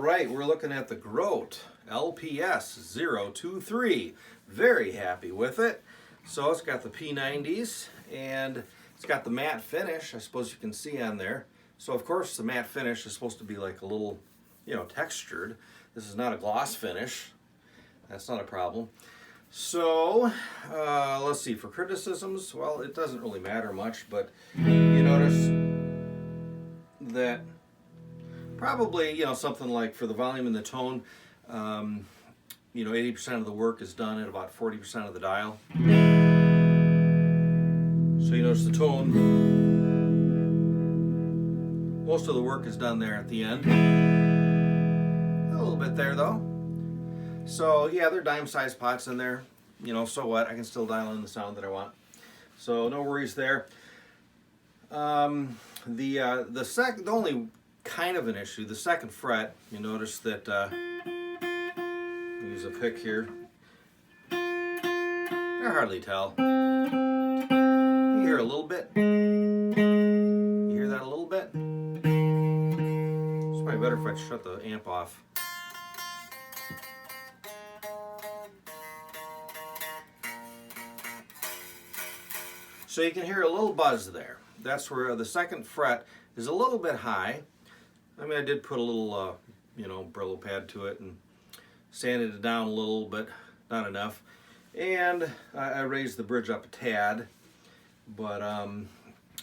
Right, we're looking at the Grotes LPS023. Very happy with it. So it's got the P90s and it's got the matte finish, I suppose you can see on there. So of course the matte finish is supposed to be like a little, textured. This is not a gloss finish. That's not a problem. So let's see, for criticisms, well, it doesn't really matter much, but you notice that probably, something like for the volume and the tone, 80% of the work is done at about 40% of the dial. So you notice the tone, most of the work is done there at the end. A little bit there though. So yeah, they're dime-sized pots in there. So what? I can still dial in the sound that I want. So no worries there. The only kind of an issue, the second fret, you notice that use a pick here. I hardly tell. You hear a little bit. You hear that a little bit? It's probably better if I shut the amp off. So you can hear a little buzz there. That's where the second fret is a little bit high. I mean, I did put a little, Brillo pad to it and sanded it down a little, but not enough. And I raised the bridge up a tad, but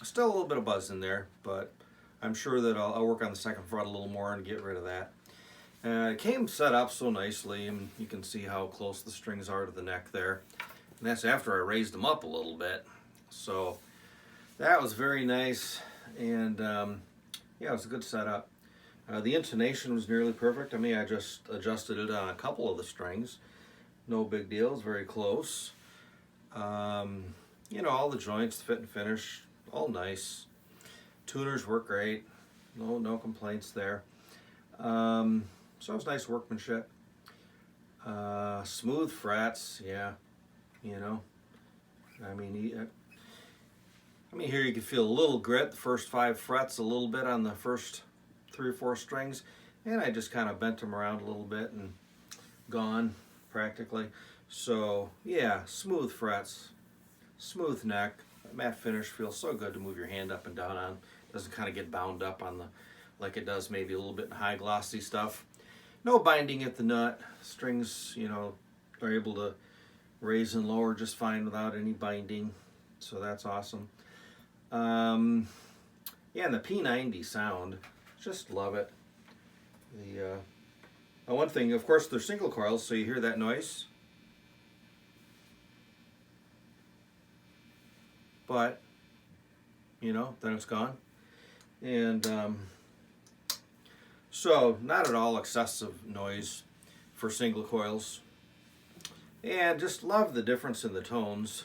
still a little bit of buzz in there. But I'm sure that I'll work on the second fret a little more and get rid of that. It came set up so nicely, and you can see how close the strings are to the neck there. And that's after I raised them up a little bit. So that was very nice, and yeah, it was a good setup. The intonation was nearly perfect. I mean, I just adjusted it on a couple of the strings. No big deal, it's very close. All the joints, fit and finish, all nice. Tuners work great, no complaints there. So it was nice workmanship. Smooth frets, yeah, I mean, here you can feel a little grit, the first 5 frets, a little bit on the first 3 or 4 strings, and I just kind of bent them around a little bit and gone practically. So yeah, smooth frets, smooth neck, matte finish feels so good to move your hand up and down on. Doesn't kind of get bound up on like it does maybe a little bit in high glossy stuff. No binding at the nut. Strings, are able to raise and lower just fine without any binding. So that's awesome. Yeah, and the P90 sound, just love it. One thing, of course, they're single coils, so you hear that noise. But, then it's gone. And so, not at all excessive noise for single coils. And just love the difference in the tones.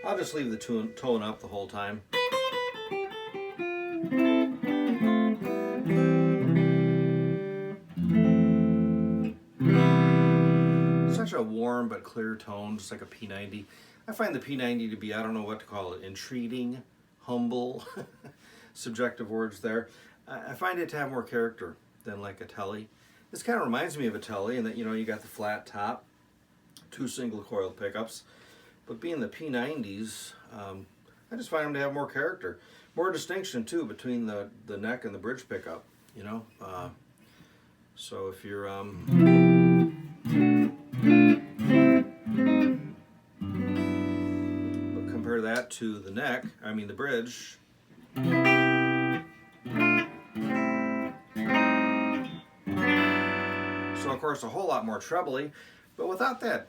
I'll just leave the tone up the whole time. Such a warm but clear tone, just like a P90. I find the P90 to be, I don't know what to call it, entreating, humble, subjective words there. I find it to have more character than like a Telly. This kind of reminds me of a Telly in that, you got the flat top, 2 single coil pickups. But being the P90s, I just find them to have more character. More distinction, too, between the neck and the bridge pickup, So if you're... compare that to the neck, the bridge. So, of course, a whole lot more trebly, but without that,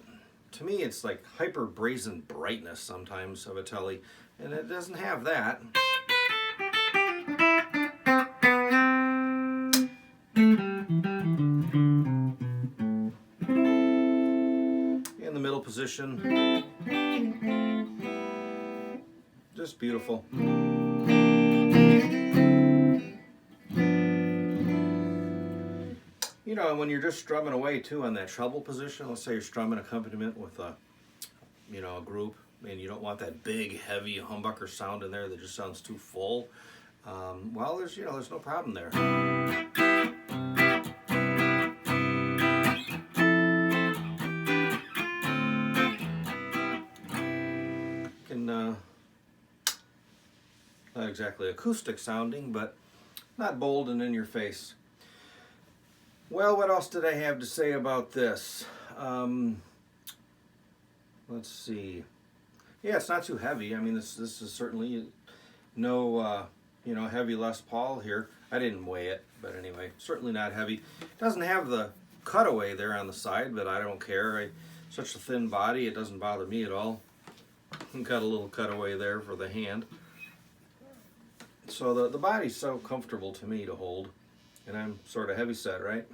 to me, it's like hyper brazen brightness sometimes of a Telly, and it doesn't have that. In the middle position, just beautiful. When you're just strumming away too on that treble position, let's say you're strumming accompaniment with a group, and you don't want that big, heavy humbucker sound in there that just sounds too full. well, there's no problem there. Not exactly acoustic sounding, but not bold and in your face. Well, what else did I have to say about this? Let's see. Yeah, it's not too heavy. I mean, this is certainly no heavy Les Paul here. I didn't weigh it, but anyway, certainly not heavy. It doesn't have the cutaway there on the side, but I don't care. Such a thin body, it doesn't bother me at all. Got a little cutaway there for the hand. So the body's so comfortable to me to hold, and I'm sort of heavy set, right?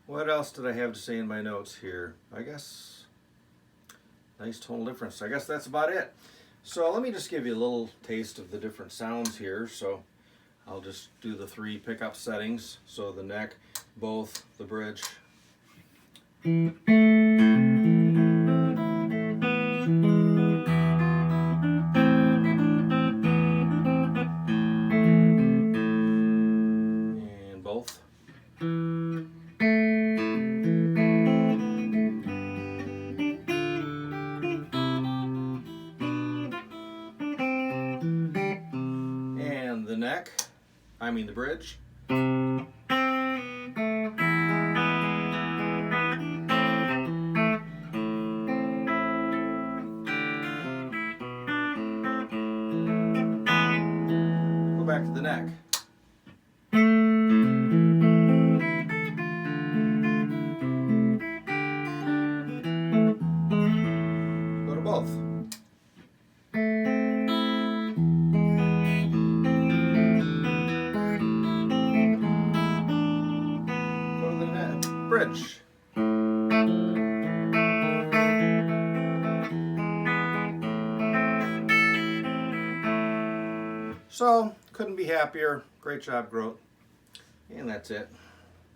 What else did I have to say in my notes here? I guess nice tonal difference. I guess that's about it. So let me just give you a little taste of the different sounds here. So I'll just do the 3 pickup settings. So the neck, both, the bridge. The bridge. Go back to the neck. Go to both. Bridge. So, couldn't be happier. Great job, Grote. And that's it.